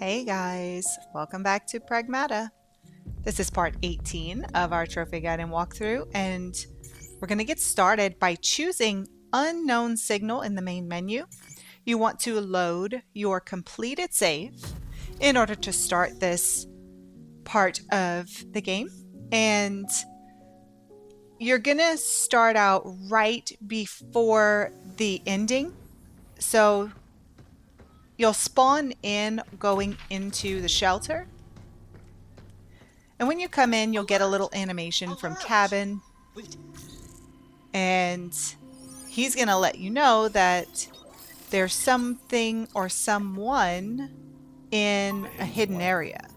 Hey guys, welcome back to Pragmata. This is part 18 of our trophy guide and walkthrough, and we're going to get started by choosing unknown signal in the main menu. You want to load your completed save in order to start this part of the game, and you're going to start out right before the ending. So you'll spawn in going into the shelter. And when you come in, you'll get a little animation from Cabin. And he's going to let you know that there's something or someone in a hidden area.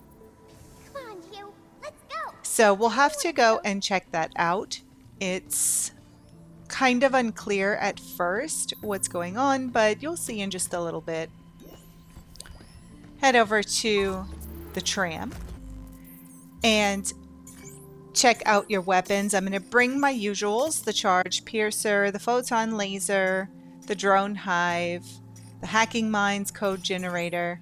Come on, Hugh. Let's go. So we'll have to go and check that out. It's kind of unclear at first what's going on, but you'll see in just a little bit. Head over to the tram and check out your weapons. I'm going to bring my usuals: the charge piercer, the photon laser, the drone hive, the hacking mines code generator,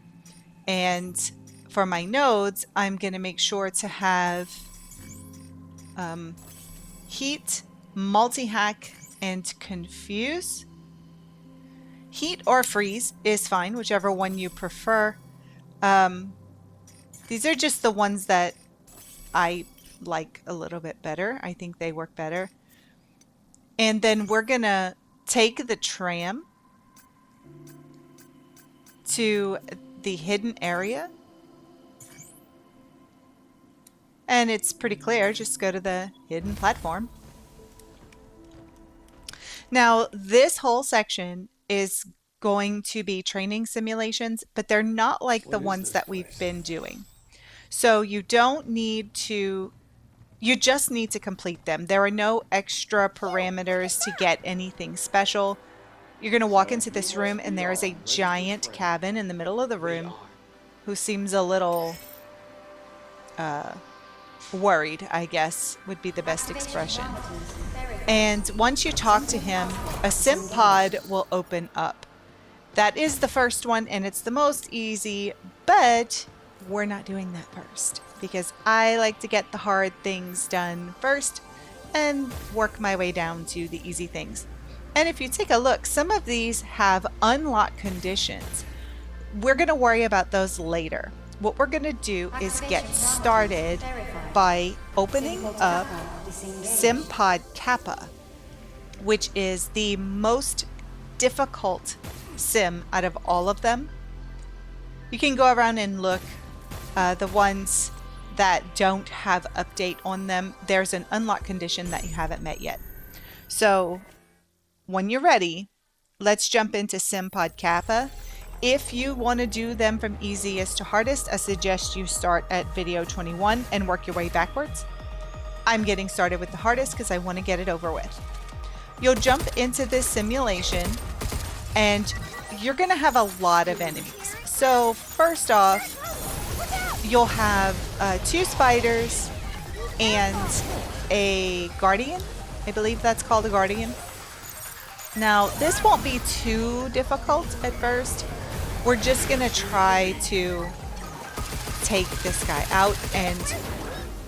and for my nodes I'm going to make sure to have heat, multi-hack, and confuse. Heat or freeze is fine, whichever one you prefer. These are just the ones that I like a little bit better. I think they work better. And then we're gonna take the tram to the hidden area. And it's pretty clear. Just go to the hidden platform. Now, this whole section is going to be training simulations, but they're not like the ones that we've been doing. So you don't need to, you just need to complete them. There are no extra parameters to get anything special. You're going to walk into this room and there is a giant Cabin in the middle of the room who seems a little worried, I guess would be the best expression. And once you talk to him, a sim pod will open up. That is the first one, and it's the most easy, but we're not doing that first because I like to get the hard things done first and work my way down to the easy things. And if you take a look, some of these have unlock conditions. We're going to worry about those later. What we're going to do is get started by opening up Pod Kappa, which is the most difficult sim out of all of them. You can go around and look. The ones that don't have update on them, there's an unlock condition that you haven't met yet. So when you're ready, let's jump into Pod Kappa. If you want to do them from easiest to hardest, I suggest you start at video 21 and work your way backwards. I'm getting started with the hardest because I want to get it over with. You'll jump into this simulation and you're going to have a lot of enemies. So first off, you'll have 2 spiders and a guardian. I believe that's called a guardian. Now, this won't be too difficult at first. We're just going to try to take this guy out, and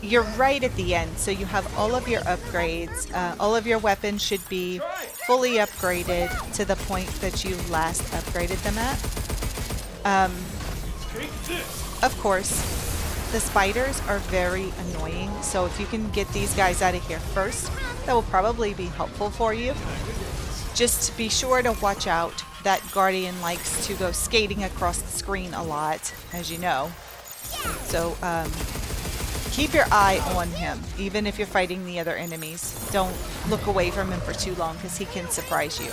you're right at the end, so you have all of your upgrades. All of your weapons should be fully upgraded to the point that you last upgraded them at. Of course, the spiders are very annoying, so if you can get these guys out of here first, that will probably be helpful for you. Just be sure to watch out. That guardian likes to go skating across the screen a lot, as you know. So keep your eye on him, even if you're fighting the other enemies. Don't look away from him for too long because he can surprise you.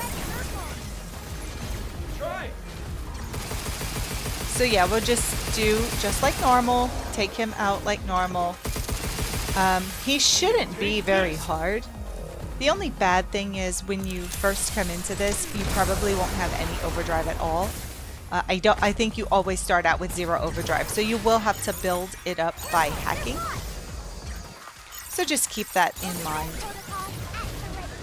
So yeah, we'll just do just like normal. Take him out like normal. He shouldn't be very hard. The only bad thing is when you first come into this, you probably won't have any overdrive at all. I think you always start out with 0 overdrive, so you will have to build it up by hacking. So just keep that in mind.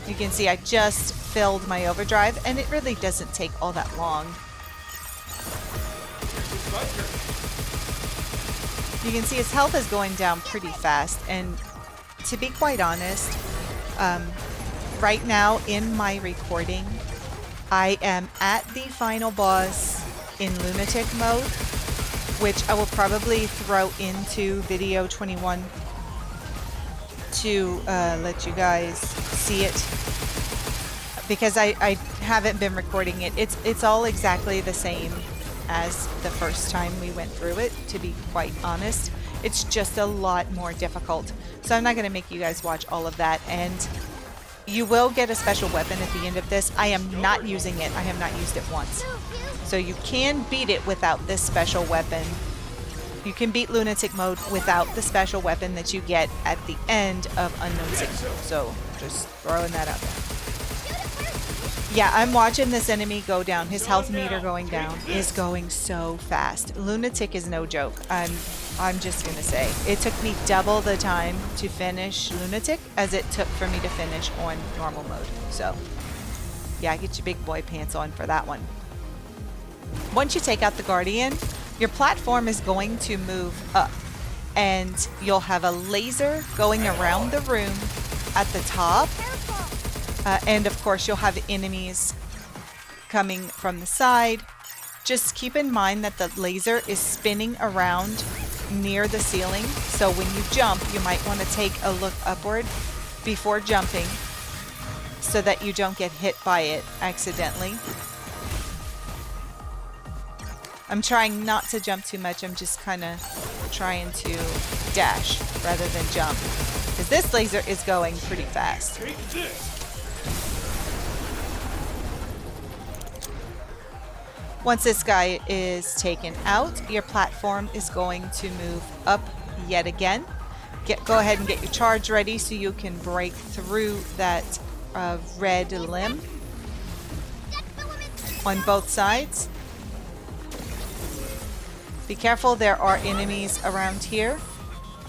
You can see I just filled my overdrive, and it really doesn't take all that long. You can see his health is going down pretty fast, and to be quite honest, right now in my recording, I am at the final boss in lunatic mode, which I will probably throw into video 21 to let you guys see it, because I haven't been recording it. It's all exactly the same as the first time we went through it, to be quite honest. It's just a lot more difficult. So I'm not going to make you guys watch all of that, and you will get a special weapon at the end of this. I am not using it. I have not used it once. So you can beat it without this special weapon. You can beat lunatic mode without the special weapon that you get at the end of Unknown Signal. So just throwing that out there. Yeah, I'm watching this enemy go down. His health meter going down is going so fast. Lunatic is no joke. I'm just gonna say it took me double the time to finish Lunatic as it took for me to finish on normal mode. So yeah, get your big boy pants on for that one. Once you take out the Guardian, your platform is going to move up, and you'll have a laser going around the room at the top. And of course, you'll have enemies coming from the side. Just keep in mind that the laser is spinning around near the ceiling. So when you jump, you might want to take a look upward before jumping so that you don't get hit by it accidentally. I'm trying not to jump too much. I'm just kind of trying to dash rather than jump, because this laser is going pretty fast. Once this guy is taken out, your platform is going to move up yet again. Go ahead and get your charge ready so you can break through that red limb on both sides. Be careful, there are enemies around here.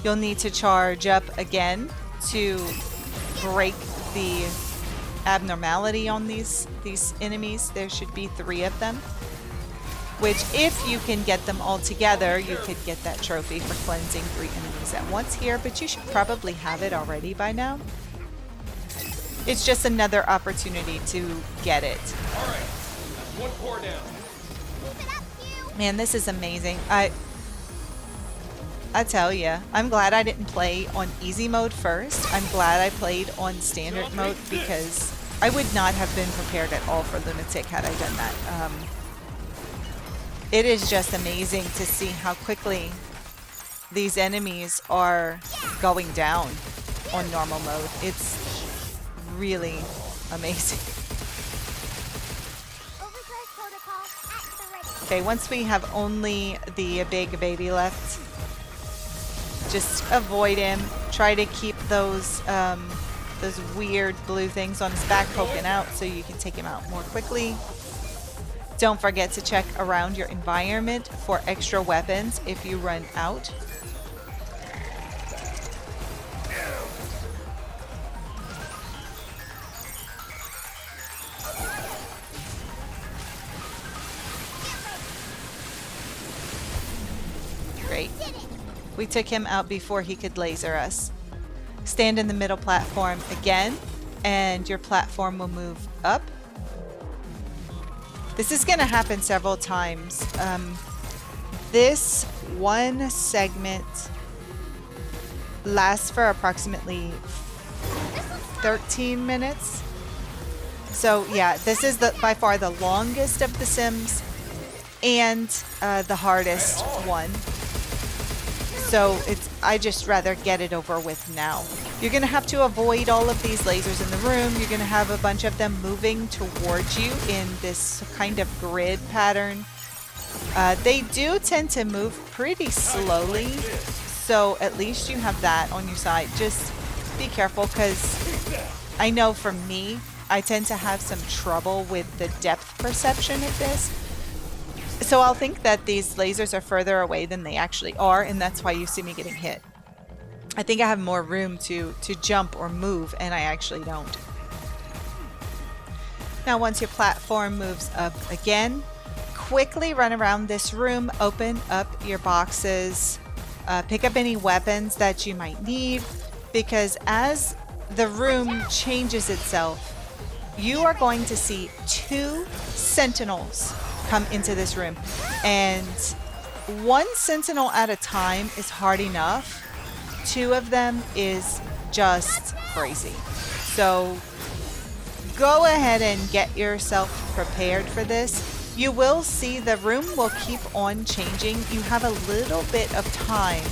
You'll need to charge up again to break the abnormality on these enemies. There should be 3 of them, which if you can get them all together, you could get that trophy for cleansing 3 enemies at once here, but you should probably have it already by now. It's just another opportunity to get it. All right, that's 1 core down. Man, this is amazing. I tell ya, I'm glad I didn't play on easy mode first. I'm glad I played on standard mode, because I would not have been prepared at all for Lunatic had I done that. It is just amazing to see how quickly these enemies are going down on normal mode. It's really amazing. Okay, once we have only the big baby left, just avoid him. Try to keep those weird blue things on his back poking out so you can take him out more quickly. Don't forget to check around your environment for extra weapons if you run out. Great. We took him out before he could laser us. Stand in the middle platform again, and your platform will move up. This is going to happen several times. This one segment lasts for approximately 13 minutes. So yeah, this is by far the longest of the Sims and the hardest one. So I just rather get it over with now. You're going to have to avoid all of these lasers in the room. You're going to have a bunch of them moving towards you in this kind of grid pattern. They do tend to move pretty slowly, so at least you have that on your side. Just be careful, because I know for me, I tend to have some trouble with the depth perception of this. So I'll think that these lasers are further away than they actually are, and that's why you see me getting hit. I think I have more room to jump or move, and I actually don't. Now once your platform moves up again, quickly run around this room, open up your boxes. pick up any weapons that you might need, because as the room changes itself, you are going to see 2 sentinels come into this room, and 1 sentinel at a time is hard enough. 2 of them is just crazy. So go ahead and get yourself prepared for this. You will see the room will keep on changing. You have a little bit of time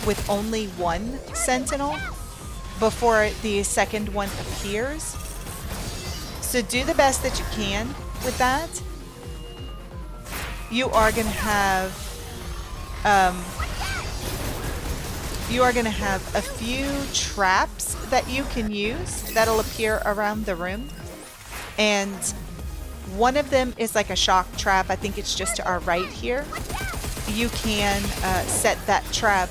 with only 1 sentinel before the second one appears. So do the best that you can with that. You are going to have a few traps that you can use that'll appear around the room, and one of them is like a shock trap. I think it's just to our right here. You can set that trap,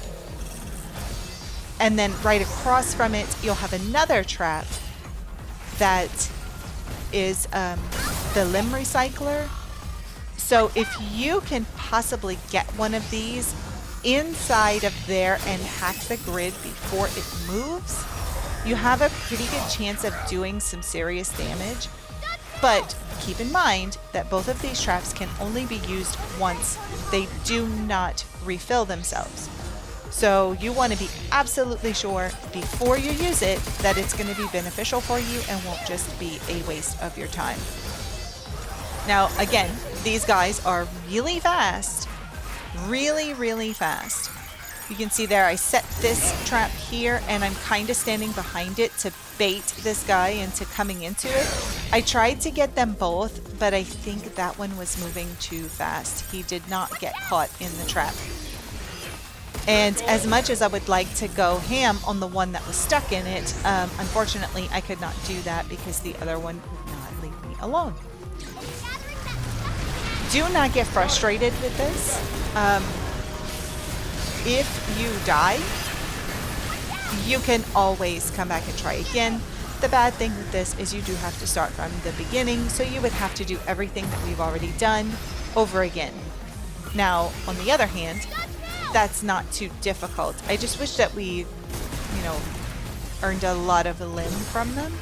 and then right across from it you'll have another trap that is the limb recycler. So if you can possibly get one of these inside of there and hack the grid before it moves, you have a pretty good chance of doing some serious damage. But keep in mind that both of these traps can only be used once. They do not refill themselves. So you want to be absolutely sure before you use it that it's going to be beneficial for you and won't just be a waste of your time. Now, again, these guys are really fast. Really, really fast. You can see there I set this trap here, and I'm kind of standing behind it to bait this guy into coming into it. I tried to get them both, but I think that one was moving too fast. He did not get caught in the trap. And as much as I would like to go ham on the one that was stuck in it, unfortunately I could not do that because the other one would not leave me alone. Do not get frustrated with this. If you die, you can always come back and try again. The bad thing with this is you do have to start from the beginning, so you would have to do everything that we've already done over again. Now, on the other hand, that's not too difficult. I just wish that we, earned a lot of limb from them.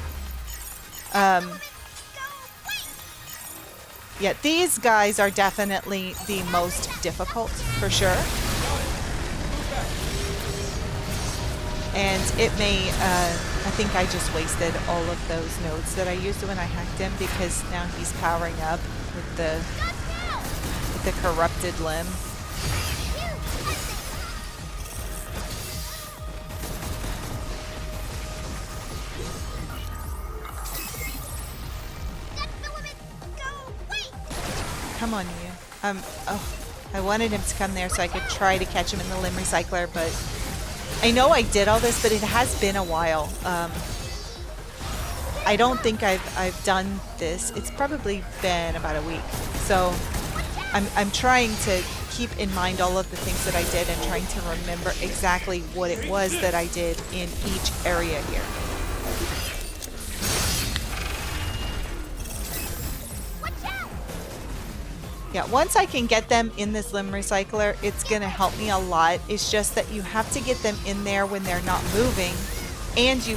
Yeah, these guys are definitely the most difficult, for sure. And it may, I think I just wasted all of those nodes that I used when I hacked him, because now he's powering up with the corrupted limb. Come on, you. I wanted him to come there so I could try to catch him in the limb recycler, but I know I did all this, but it has been a while. I don't think I've done this. It's probably been about a week. So I'm trying to keep in mind all of the things that I did and trying to remember exactly what it was that I did in each area here. Yeah, once I can get them in this limb recycler, it's going to help me a lot. It's just that you have to get them in there when they're not moving, and you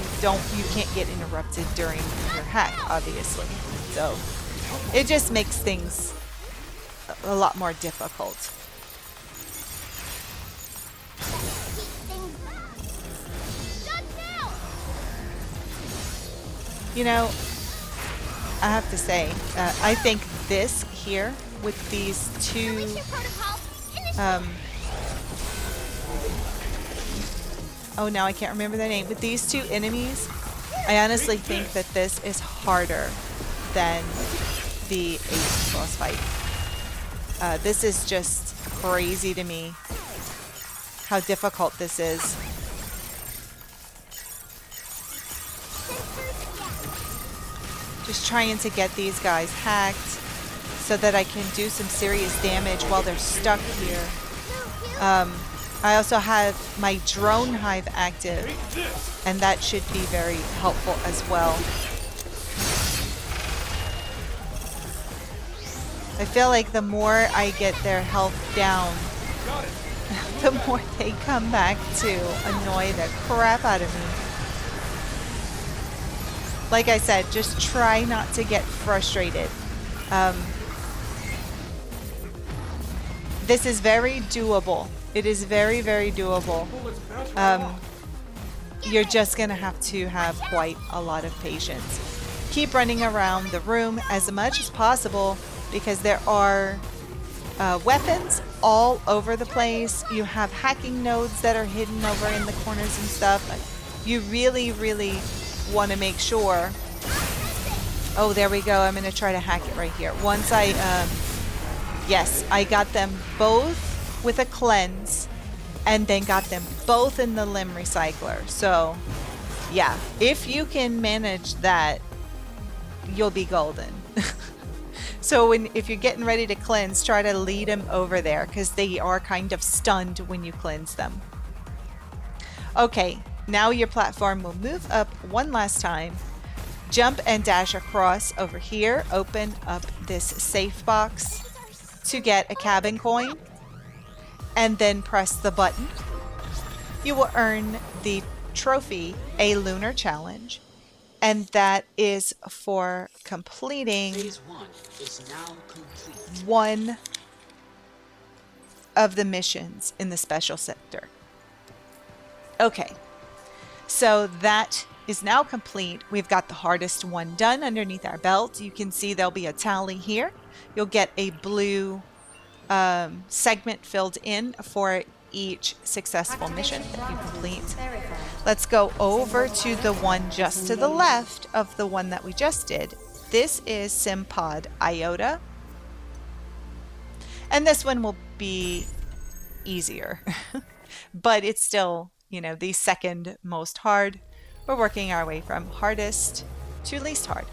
can't get interrupted during your hack, obviously. So it just makes things a lot more difficult. I have to say, I think this here with these two now I can't remember their name. With these two enemies, I honestly think that this is harder than the 8th boss fight. This is just crazy to me how difficult this is. Just trying to get these guys hacked so that I can do some serious damage while they're stuck here. I also have my drone hive active, and that should be very helpful as well. I feel like the more I get their health down, the more they come back to annoy the crap out of me. Like I said, just try not to get frustrated. This is very doable. It is very, very doable. You're just going to have quite a lot of patience. Keep running around the room as much as possible because there are weapons all over the place. You have hacking nodes that are hidden over in the corners and stuff. You really, really want to make sure. Oh, there we go. I'm going to try to hack it right here. Once I, yes, I got them both with a cleanse and then got them both in the limb recycler. So yeah, if you can manage that, you'll be golden. So if you're getting ready to cleanse, try to lead them over there because they are kind of stunned when you cleanse them. Okay, now your platform will move up one last time. Jump and dash across over here. Open up this safe box to get a cabin coin. And then press the button. You will earn the trophy, a Lunar challenge. And that is for completing Phase 1 is now complete. one of the missions in the special sector. Okay, so that is now complete. We've got the hardest one done underneath our belt. You can see there'll be a tally here. You'll get a blue segment filled in for each successful mission that you complete. Let's go over to the one just to the left of the one that we just did. This is Pod Iota. And this one will be easier, but it's still, you know, the second most hard. We're working our way from hardest to least hard.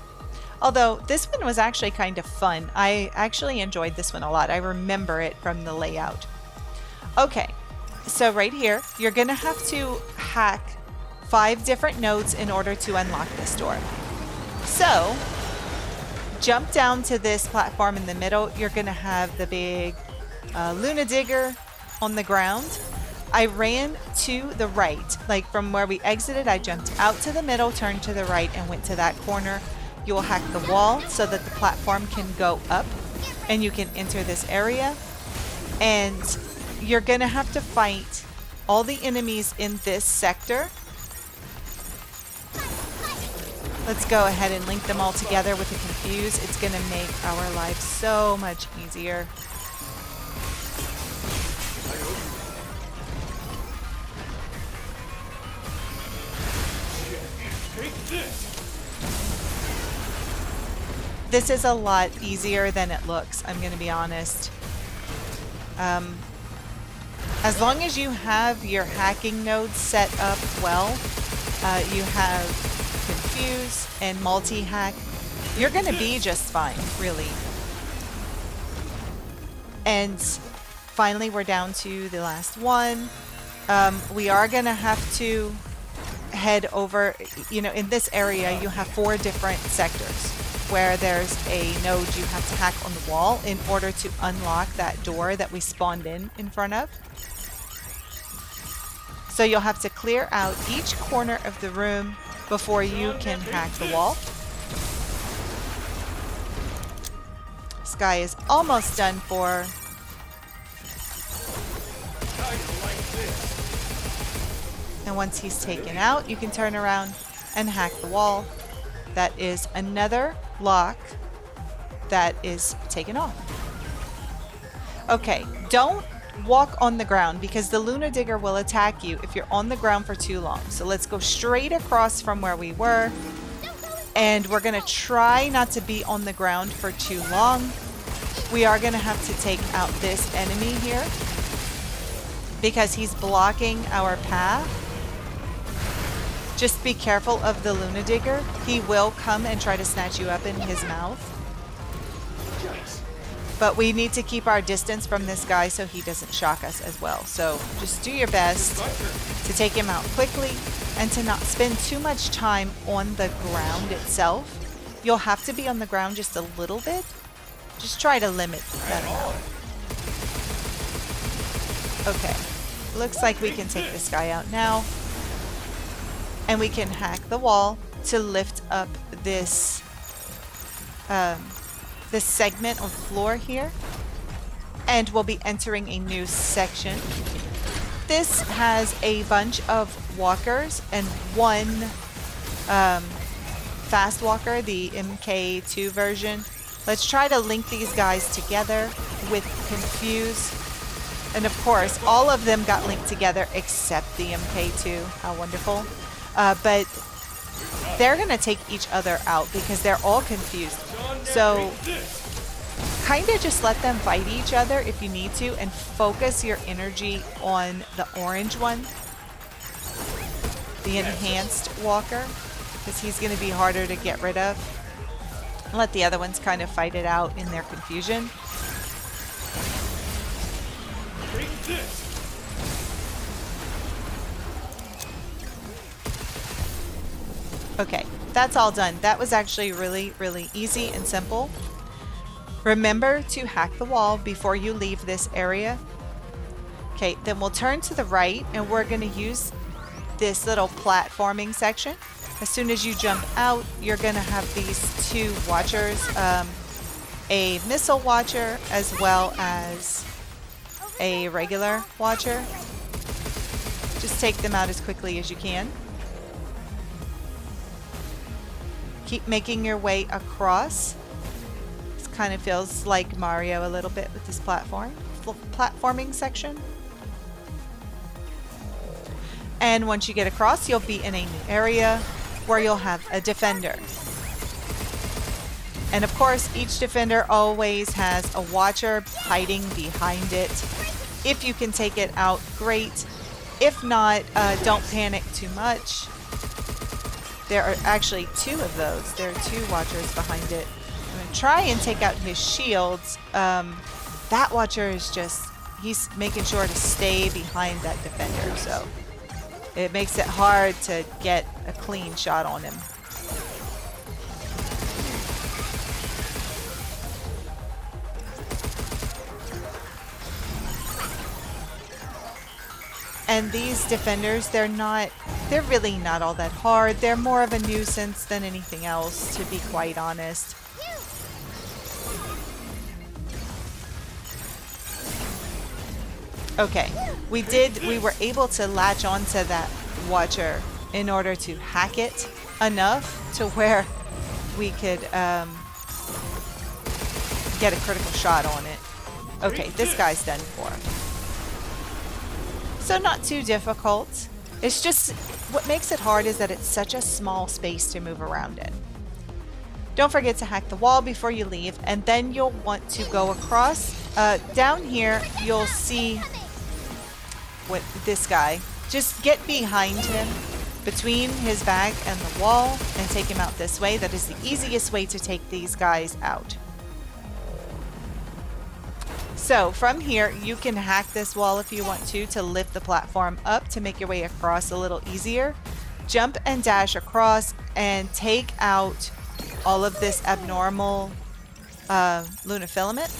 Although this one was actually kind of fun. I actually enjoyed this one a lot. I remember it from the layout. Okay, so right here, you're gonna have to hack 5 different nodes in order to unlock this door. So, jump down to this platform in the middle. You're gonna have the big Luna digger on the ground. I ran to the right, like from where we exited, I jumped out to the middle, turned to the right, and went to that corner. You will hack the wall so that the platform can go up and you can enter this area. And you're gonna have to fight all the enemies in this sector. Let's go ahead and link them all together with the confuse. It's gonna make our lives so much easier. Take this! This is a lot easier than it looks, I'm going to be honest. As long as you have your hacking nodes set up well, you have confuse and multi-hack, you're going to be just fine, really. And finally, we're down to the last one. We are going to have to head over, you know, in this area, you have 4 different sectors where there's a node you have to hack on the wall in order to unlock that door that we spawned in front of. So you'll have to clear out each corner of the room before you can hack the wall. This guy is almost done for. And once he's taken out, you can turn around and hack the wall. That is another lock that is taken off. Okay, don't walk on the ground because the Lunar Digger will attack you if you're on the ground for too long. So let's go straight across from where we were. And we're going to try not to be on the ground for too long. We are going to have to take out this enemy here because he's blocking our path. Just be careful of the Luna Digger. He will come and try to snatch you up in his mouth. But we need to keep our distance from this guy so he doesn't shock us as well. So just do your best to take him out quickly and to not spend too much time on the ground itself. You'll have to be on the ground just a little bit. Just try to limit that amount. Okay. Looks like we can take this guy out now. And we can hack the wall to lift up this this segment of floor here. And we'll be entering a new section. This has a bunch of walkers and one fast walker, the MK2 version. Let's try to link these guys together with Confuse. And of course, all of them got linked together except the MK2. How wonderful. But they're going to take each other out because they're all confused. So kind of just let them fight each other if you need to and focus your energy on the orange one, the enhanced walker, because he's going to be harder to get rid of. Let the other ones kind of fight it out in their confusion. Okay, that's all done. That was actually really, really easy and simple. Remember to hack the wall before you leave this area. Okay, then we'll turn to the right and we're going to use this little platforming section. As soon as you jump out, you're going to have these two watchers, a missile watcher as well as a regular watcher. Just take them out as quickly as you can. Keep making your way across. This kind of feels like Mario a little bit with this platforming section. And once you get across, you'll be in a new area where you'll have a defender. And of course, each defender always has a watcher hiding behind it. If you can take it out, great. If not, don't panic too much. There are actually two of those. There are two watchers behind it. I'm going to try and take out his shields. That watcher is just, he's making sure to stay behind that defender. So it makes it hard to get a clean shot on him. And these defenders, they're really not all that hard. They're more of a nuisance than anything else, to be quite honest. Okay, we were able to latch onto that watcher in order to hack it enough to where we could get a critical shot on it. Okay, this guy's done for. So not too difficult. It's just, what makes it hard is that it's such a small space to move around in. Don't forget to hack the wall before you leave, and then you'll want to go across. Down here, you'll see what this guy. Just get behind him, between his back and the wall, and take him out this way. That is the easiest way to take these guys out. So from here, you can hack this wall if you want to lift the platform up to make your way across a little easier. Jump and dash across and take out all of this abnormal lunar filament.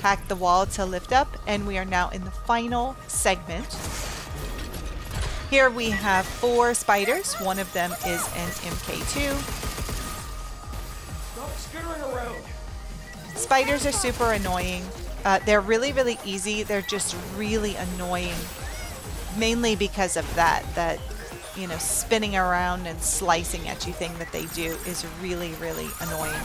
Hack the wall to lift up, and we are now in the final segment. Here we have 4 spiders. One of them is an MK2. Stop skittering around. Spiders are super annoying. They're really, really easy. They're just really annoying, mainly because of that, you know, spinning around and slicing at you thing that they do is really, really annoying.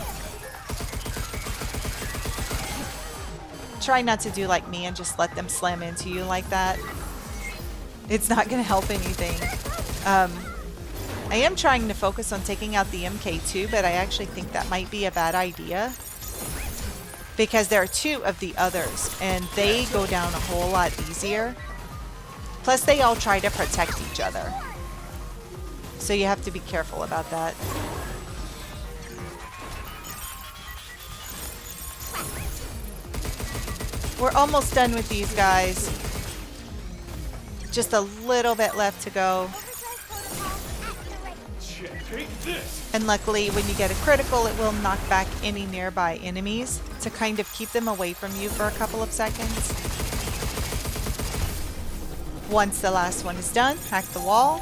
Try not to do like me and just let them slam into you like that. It's not going to help anything. I am trying to focus on taking out the MK2, but I actually think that might be a bad idea, because there are 2 of the others, and they go down a whole lot easier. Plus, they all try to protect each other. So you have to be careful about that. We're almost done with these guys. Just a little bit left to go. Take this. And luckily, when you get a critical, it will knock back any nearby enemies to kind of keep them away from you for a couple of seconds. Once the last one is done, hack the wall,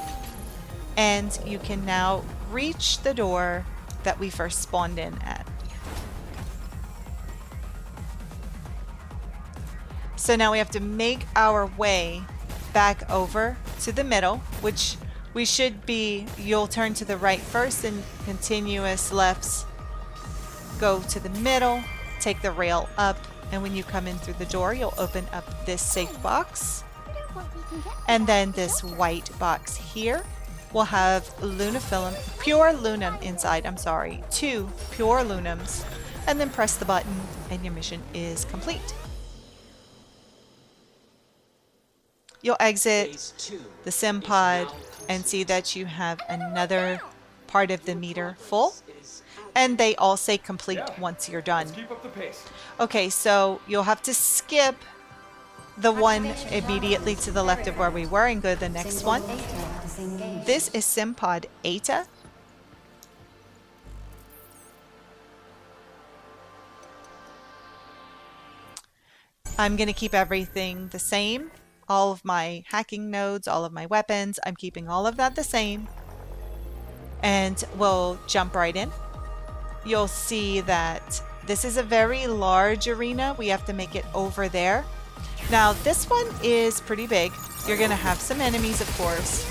and you can now reach the door that we first spawned in at. So now we have to make our way back over to the middle, which we should be, you'll turn to the right first and continuous lefts go to the middle, take the rail up, and when you come in through the door, you'll open up this safe box. And then this white box here will have pure lunum inside, 2 pure lunums, and then press the button and your mission is complete. You'll exit Phase 2 the sim is pod now and see that you have another part of the meter complete. full, Is and they all say complete Yeah. once you're done. Let's keep up the pace. Okay, so you'll have to skip the one immediately to the left of where we were and go to the next one. This is sim pod Eta. I'm going to keep everything the same. All of my hacking nodes, all of my weapons, I'm keeping all of that the same. And we'll jump right in. You'll see that this is a very large arena. We have to make it over there. Now, this one is pretty big. You're going to have some enemies, of course.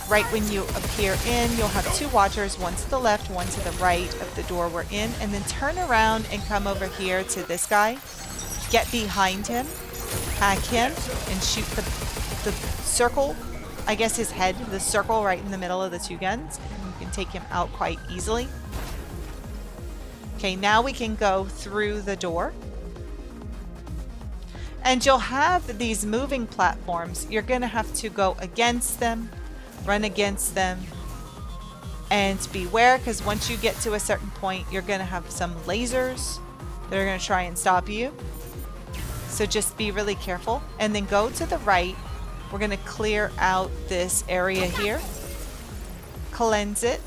Right when you appear in, you'll have 2 watchers, one to the left, one to the right of the door we're in, and then turn around and come over here to this guy. Get behind him, hack him, and shoot the circle, I guess his head, the circle right in the middle of the 2 guns. And you can take him out quite easily. Okay, now we can go through the door. And you'll have these moving platforms. You're going to have to go against them, run against them, and beware, because once you get to a certain point, you're going to have some lasers that are going to try and stop you. So just be really careful. And then go to the right. We're going to clear out this area here. Cleanse it.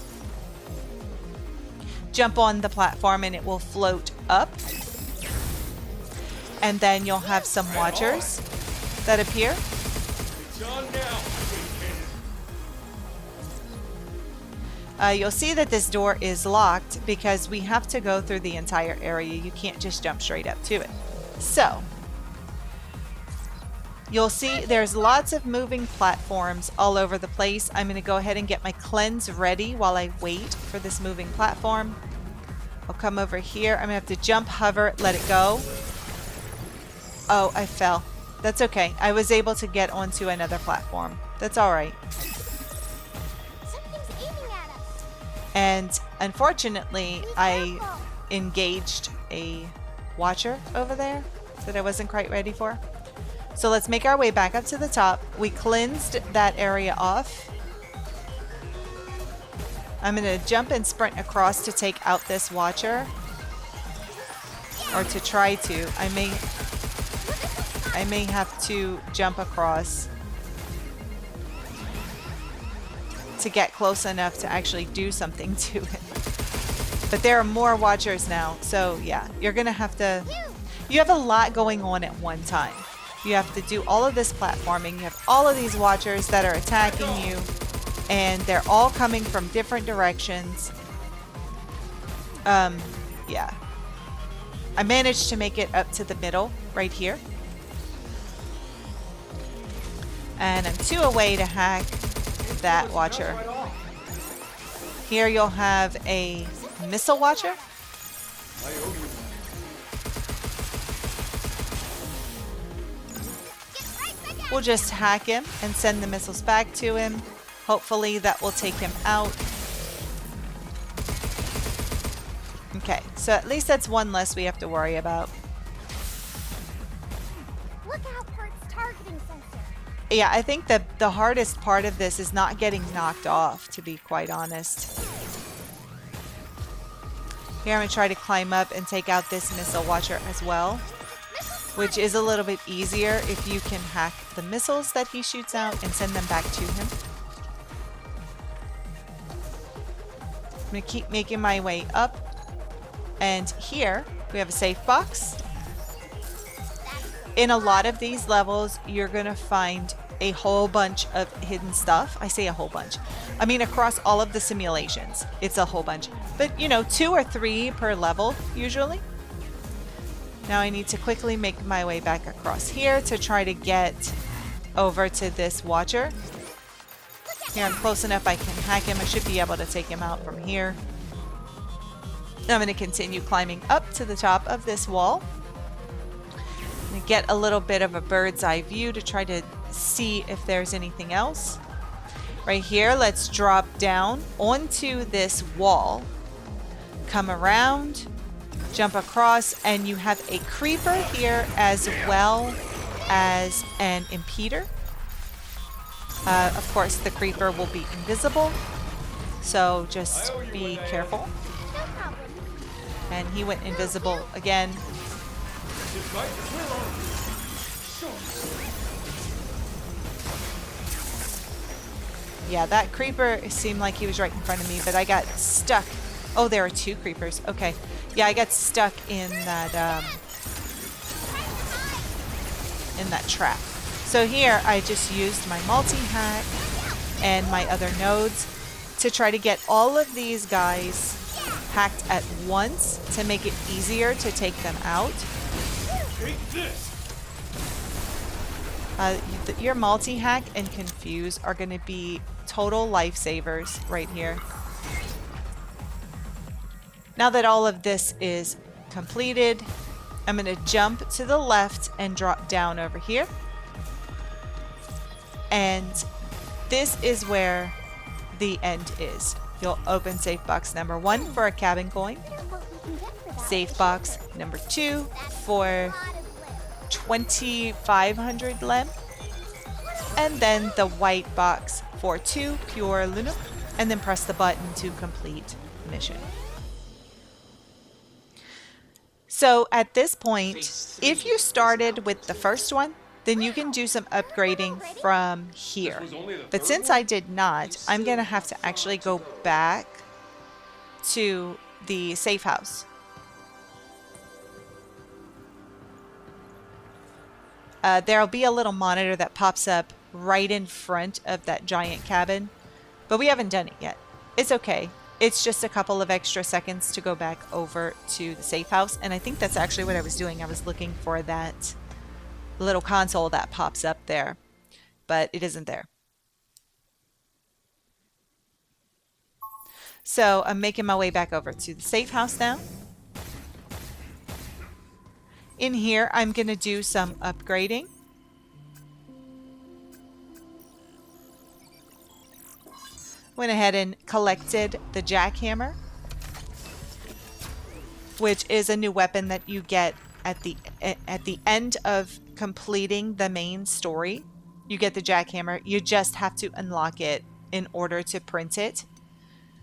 Jump on the platform and it will float up. And then you'll have some watchers that appear. It's on now. You'll see that this door is locked because we have to go through the entire area. You can't just jump straight up to it. So, you'll see there's lots of moving platforms all over the place. I'm going to go ahead and get my cleanse ready while I wait for this moving platform. I'll come over here. I'm going to have to jump, hover, let it go. Oh, I fell. That's okay. I was able to get onto another platform. That's all right. Something's aiming at us. And unfortunately, I engaged a watcher over there that I wasn't quite ready for. So let's make our way back up to the top. We cleansed that area off. I'm going to jump and sprint across to take out this watcher. Or to try to. I may have to jump across to get close enough to actually do something to it. But there are more watchers now, so yeah, you're gonna have to, you have a lot going on at one time. You have to do all of this platforming, you have all of these watchers that are attacking you, and they're all coming from different directions. Yeah. I managed to make it up to the middle, right here. And I'm 2 away to hack that watcher. Here you'll have a missile watcher. We'll just hack him and send the missiles back to him. Hopefully that will take him out. Okay, so at least that's one less we have to worry about. Look out for its targeting sensor. Yeah, I think that the hardest part of this is not getting knocked off, to be quite honest. Here I'm going to try to climb up and take out this missile watcher as well, which is a little bit easier if you can hack the missiles that he shoots out and send them back to him. I'm going to keep making my way up, and here we have a safe box. in a lot of these levels, you're going to find a whole bunch of hidden stuff. I say a whole bunch. I mean, across all of the simulations, it's a whole bunch. But, you know, 2 or 3 per level, usually. Now I need to quickly make my way back across here to try to get over to this watcher. Here, I'm close enough I can hack him. I should be able to take him out from here. I'm going to continue climbing up to the top of this wall. I'm going to get a little bit of a bird's eye view to try to see if there's anything else. Right here, let's drop down onto this wall. Come around, jump across, and you have a creeper here as well as an impeder. Of course, the creeper will be invisible, so just be careful. No problem. And he went invisible again. Just right. We're on. Yeah, that creeper seemed like he was right in front of me, but I got stuck. Oh, there are 2 creepers. Okay. Yeah, I got stuck in that trap. So here, I just used my multi-hack and my other nodes to try to get all of these guys hacked at once to make it easier to take them out. Take this. Your multi-hack and confuse are going to be total lifesavers right here. Now that all of this is completed, I'm going to jump to the left and drop down over here. And this is where the end is. You'll open safe box number 1 for a cabin coin. What we can get for that. Safe box number 2 for 2,500 lem. And then the white box for 2 pure Lunar. And then press the button to complete mission. So at this point, if you started with the first one, then you can do some upgrading from here. But since I did not, I'm going to have to actually go back to the safe house. There'll be a little monitor that pops up right in front of that giant cabin, but we haven't done it yet. It's okay. It's just a couple of extra seconds to go back over to the safe house, and I think that's actually what I was doing. I was looking for that little console that pops up there, but it isn't there. So I'm making my way back over to the safe house now. In here, I'm going to do some upgrading. Went ahead and collected the jackhammer, which is a new weapon that you get at the end of completing the main story. You get the jackhammer. You just have to unlock it in order to print it.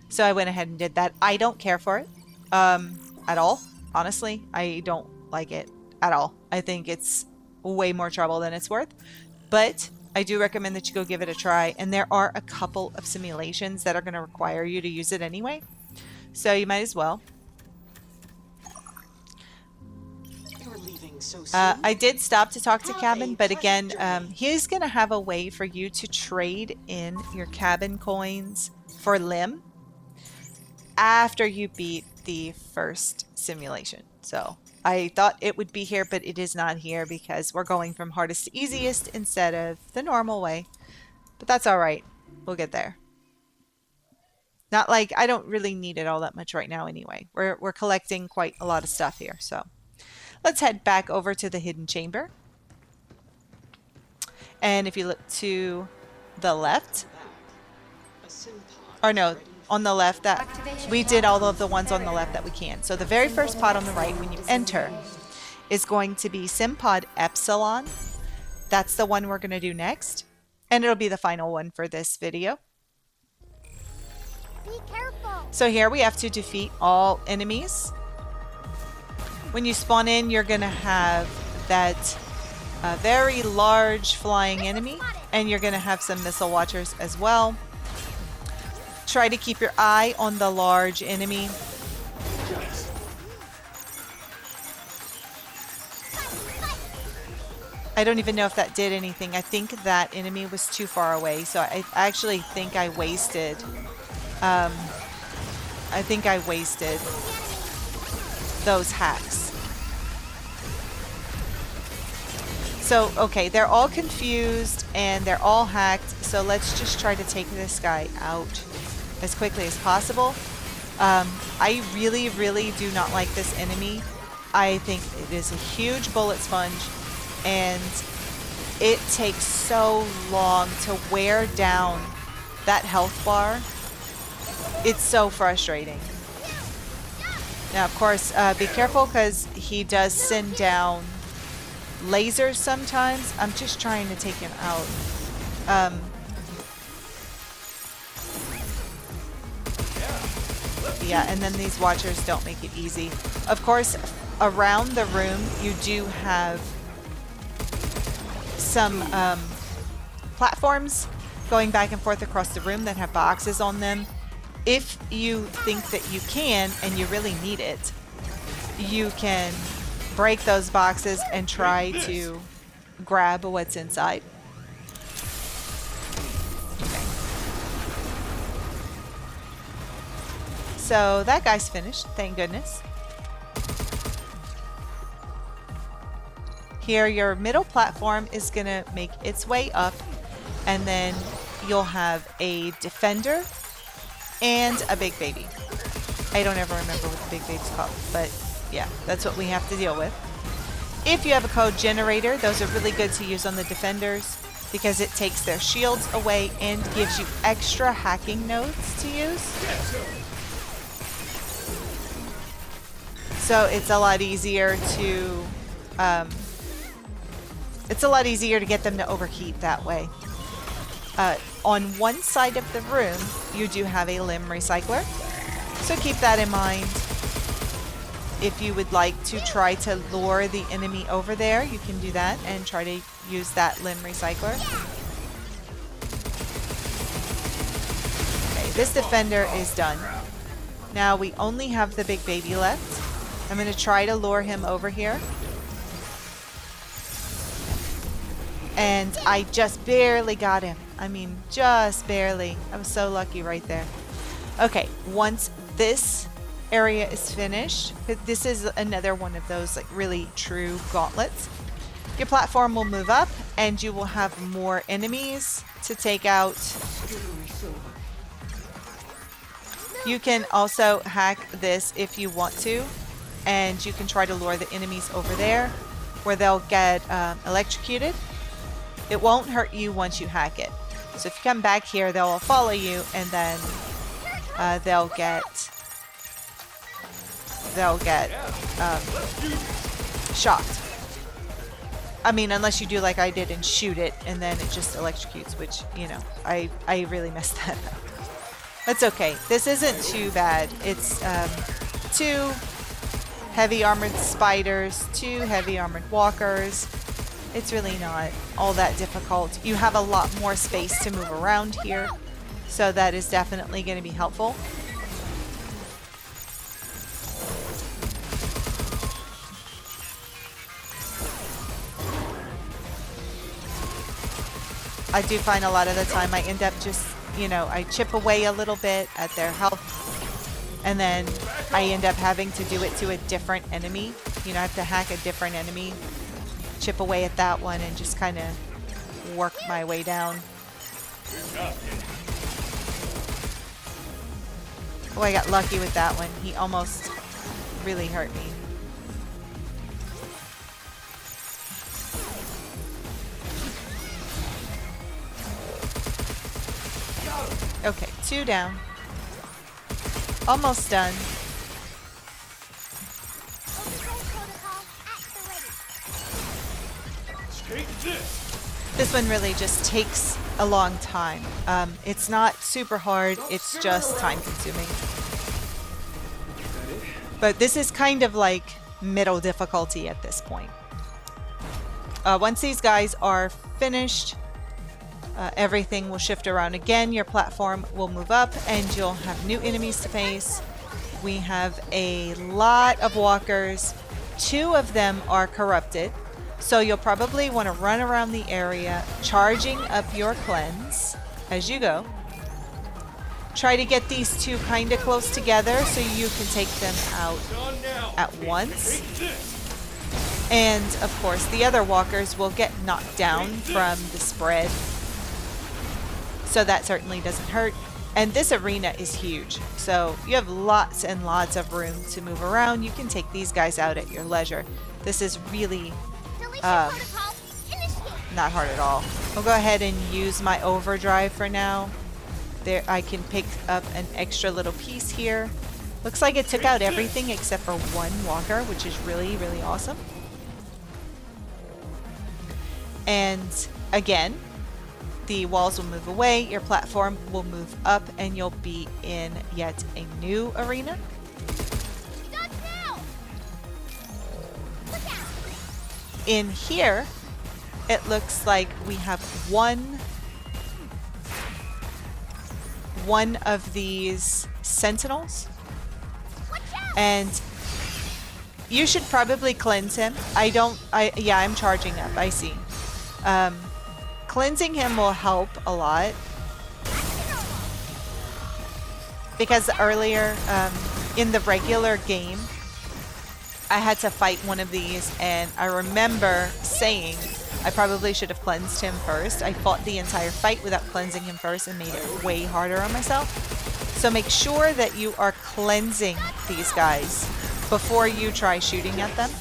So I went ahead and did that. I don't care for it at all. Honestly, I don't like it at all. I think it's way more trouble than it's worth. But I do recommend that you go give it a try. And there are a couple of simulations that are going to require you to use it anyway. So you might as well. I did stop to talk to Cabin, but again, he's going to have a way for you to trade in your cabin coins for limb after you beat the first simulation. So I thought it would be here, but it is not here because we're going from hardest to easiest instead of the normal way. But that's all right. We'll get there. Not like I don't really need it all that much right now anyway. We're collecting quite a lot of stuff here, so let's head back over to the hidden chamber. And if you look to the left, or no, on the left, that we did all of the ones on the left that we can. So the very first pod on the right when you enter is going to be Pod Epsilon. That's the one we're going to do next. And it'll be the final one for this video. Be careful. So here we have to defeat all enemies. When you spawn in, you're going to have that very large flying enemy, and you're going to have some missile watchers as well. Try to keep your eye on the large enemy. I don't even know if that did anything. I think that enemy was too far away, so I actually think I wasted. I think I wasted those hacks. So, okay, they're all confused and they're all hacked, so let's just try to take this guy out as quickly as possible. I really, really do not like this enemy. I think it is a huge bullet sponge, and it takes so long to wear down that health bar. It's so frustrating. Now, of course, be careful because he does send down lasers sometimes. I'm just trying to take him out. Yeah, and then these watchers don't make it easy. Of course, around the room, you do have some platforms going back and forth across the room that have boxes on them. If you think that you can, and you really need it, you can break those boxes and try to grab what's inside. Okay. So that guy's finished, thank goodness. Here, your middle platform is going to make its way up, and then you'll have a defender and a big baby. I don't ever remember what the big baby's called, but yeah, that's what we have to deal with. If you have a code generator, those are really good to use on the defenders because it takes their shields away and gives you extra hacking nodes to use. So it's a lot easier to get them to overheat that way. On one side of the room, you do have a limb recycler, so keep that in mind. If you would like to try to lure the enemy over there, you can do that and try to use that limb recycler. Okay, this defender is done. Now we only have the big baby left. I'm going to try to lure him over here. And I just barely got him. I mean, just barely. I was so lucky right there. Okay, once this area is finished, this is another one of those like really true gauntlets. Your platform will move up and you will have more enemies to take out. You can also hack this if you want to, and you can try to lure the enemies over there where they'll get electrocuted. It won't hurt you once you hack it. So if you come back here, they'll follow you, and then they'll get shocked. I mean, unless you do like I did and shoot it, and then it just electrocutes, which, you know, I really messed that up. That's okay. This isn't too bad. It's 2 heavy armored spiders, 2 heavy armored walkers. It's really not all that difficult. You have a lot more space to move around here, so that is definitely going to be helpful. I do find a lot of the time I end up just, you know, I chip away a little bit at their health, and then I end up having to do it to a different enemy. You know, I have to hack a different enemy, chip away at that one, and just kind of work my way down. Oh, I got lucky with that one. He almost really hurt me. Okay, 2 down. Almost done. This one really just takes a long time. It's not super hard, it's just time consuming. But this is kind of like middle difficulty at this point. Once these guys are finished, everything will shift around again. Your platform will move up and you'll have new enemies to face. We have a lot of walkers. 2 of them are corrupted. So you'll probably want to run around the area, charging up your cleanse as you go. Try to get these two kind of close together so you can take them out On now. at once. Take this. And of course, the other walkers will get knocked down from the spread. So that certainly doesn't hurt. And this arena is huge. So you have lots and lots of room to move around. You can take these guys out at your leisure. This is really Deletion protocol initiate. not hard at all. I'll go ahead and use my overdrive for now. There, I can pick up an extra little piece here. Looks like it took out everything except for one walker, which is really, really awesome. And again, the walls will move away, your platform will move up, and you'll be in yet a new arena. Done now. Look out. In here, it looks like we have one of these sentinels, Watch out. and you should probably cleanse him. Yeah, I'm charging up, I see. Cleansing him will help a lot, because earlier in the regular game I had to fight one of these, and I remember saying I probably should have cleansed him first. I fought the entire fight without cleansing him first and made it way harder on myself. So make sure that you are cleansing these guys before you try shooting at them.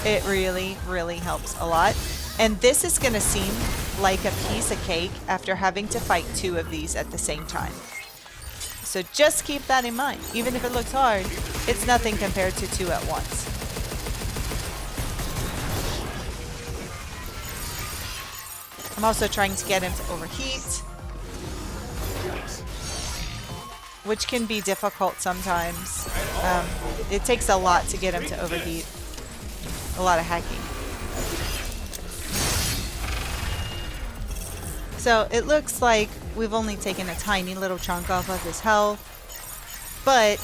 It really, really helps a lot. And this is going to seem like a piece of cake after having to fight two of these at the same time. So just keep that in mind. Even if it looks hard, it's nothing compared to two at once. I'm also trying to get him to overheat, which can be difficult sometimes. It takes a lot to get him to overheat. A lot of hacking. So it looks like we've only taken a tiny little chunk off of his health, but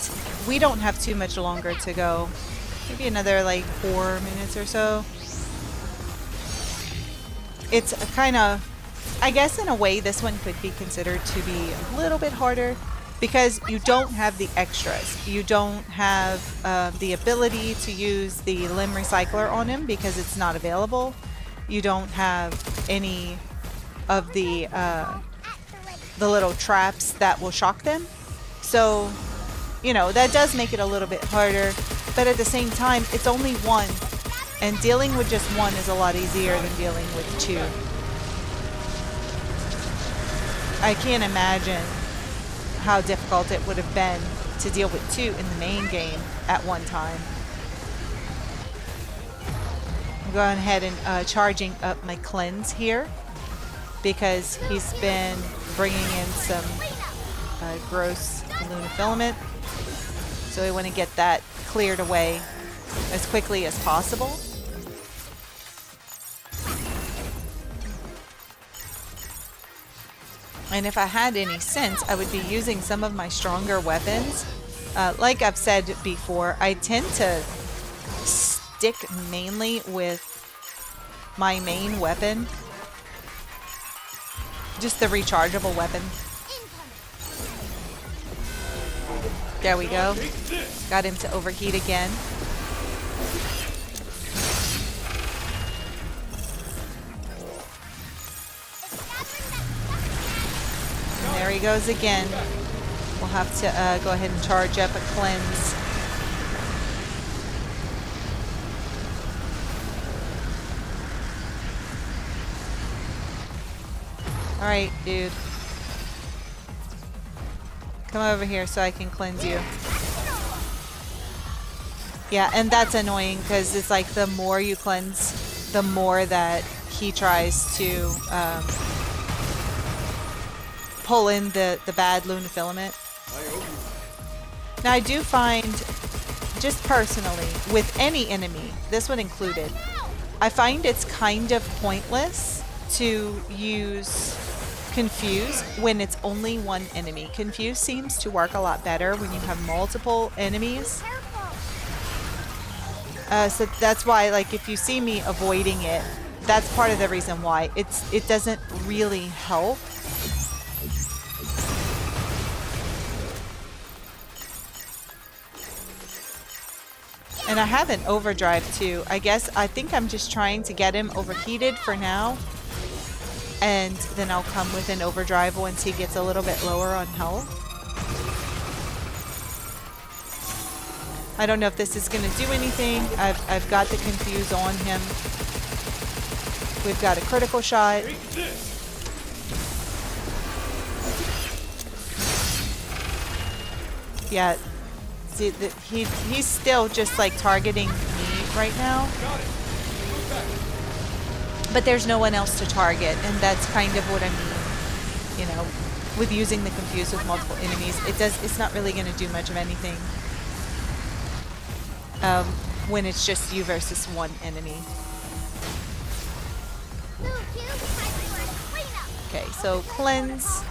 we don't have too much longer to go. Maybe another like 4 minutes or so. It's a kind of, I guess in a way this one could be considered to be a little bit harder because you don't have the extras. You don't have the ability to use the limb recycler on him because it's not available. You don't have any of the little traps that will shock them. So, you know, that does make it a little bit harder, but at the same time, it's only one, and dealing with just one is a lot easier than dealing with two. I can't imagine how difficult it would have been to deal with two in the main game at one time. I'm going ahead and charging up my cleanse here, because he's been bringing in some gross lunar filament. So we want to get that cleared away as quickly as possible. And if I had any sense, I would be using some of my stronger weapons. Like I've said before, I tend to stick mainly with my main weapon. Just the rechargeable weapon. There we go. Got him to overheat again. And there he goes again. We'll have to go ahead and charge up a cleanse. Alright, dude. Come over here so I can cleanse you. Yeah, and that's annoying because it's like the more you cleanse, the more that he tries to pull in the bad lunar filament. Now I do find, just personally, with any enemy, this one included, I find it's kind of pointless to use Confuse when it's only one enemy. Confuse seems to work a lot better when you have multiple enemies. So that's why, like, if you see me avoiding it, that's part of the reason why. It doesn't really help. And I have an overdrive too. I think I'm just trying to get him overheated for now. And then I'll come with an overdrive once he gets a little bit lower on health. I don't know if this is going to do anything. I've got the confuse on him. We've got a critical shot. Yeah. See, he's still just like targeting me right now. But there's no one else to target, and that's kind of what I mean. You know, with using the confuse with multiple enemies, it's not really going to do much of anything. When it's just you versus one enemy. Okay, so cleanse.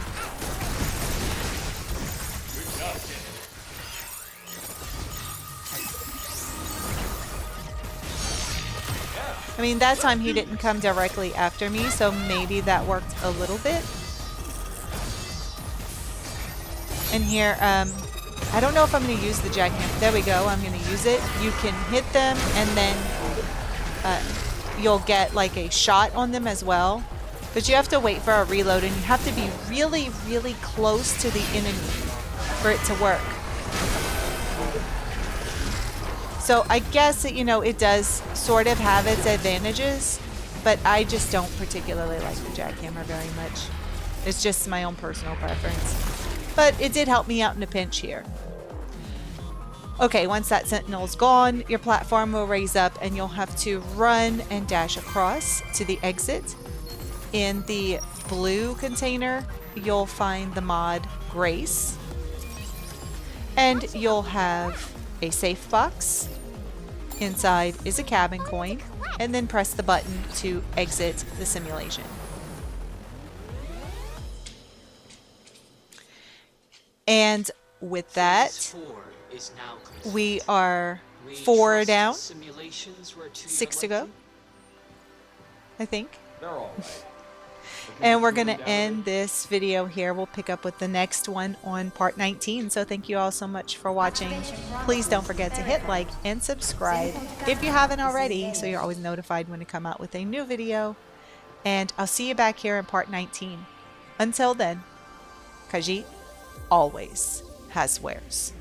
I mean, that time he didn't come directly after me, so maybe that worked a little bit. And here, I don't know if I'm going to use the jackhammer. There we go. I'm going to use it. You can hit them, and then you'll get like a shot on them as well. But you have to wait for a reload, and you have to be really, really close to the enemy for it to work. So I guess, you know, it does sort of have its advantages, but I just don't particularly like the jackhammer very much. It's just my own personal preference. But it did help me out in a pinch here. Okay, once that sentinel's gone, your platform will raise up and you'll have to run and dash across to the exit. In the blue container, you'll find the mod Grace. And you'll have a safe box. Inside is a cabin coin, and then press the button to exit the simulation. And with that, we are 4 down, 6 to go, I think. They're all right. And we're going to end this video here. We'll pick up with the next one on part 19. So thank you all so much for watching. Please don't forget to hit like and subscribe if you haven't already, so you're always notified when I come out with a new video. And I'll see you back here in part 19. Until then, Khajiit always has wares.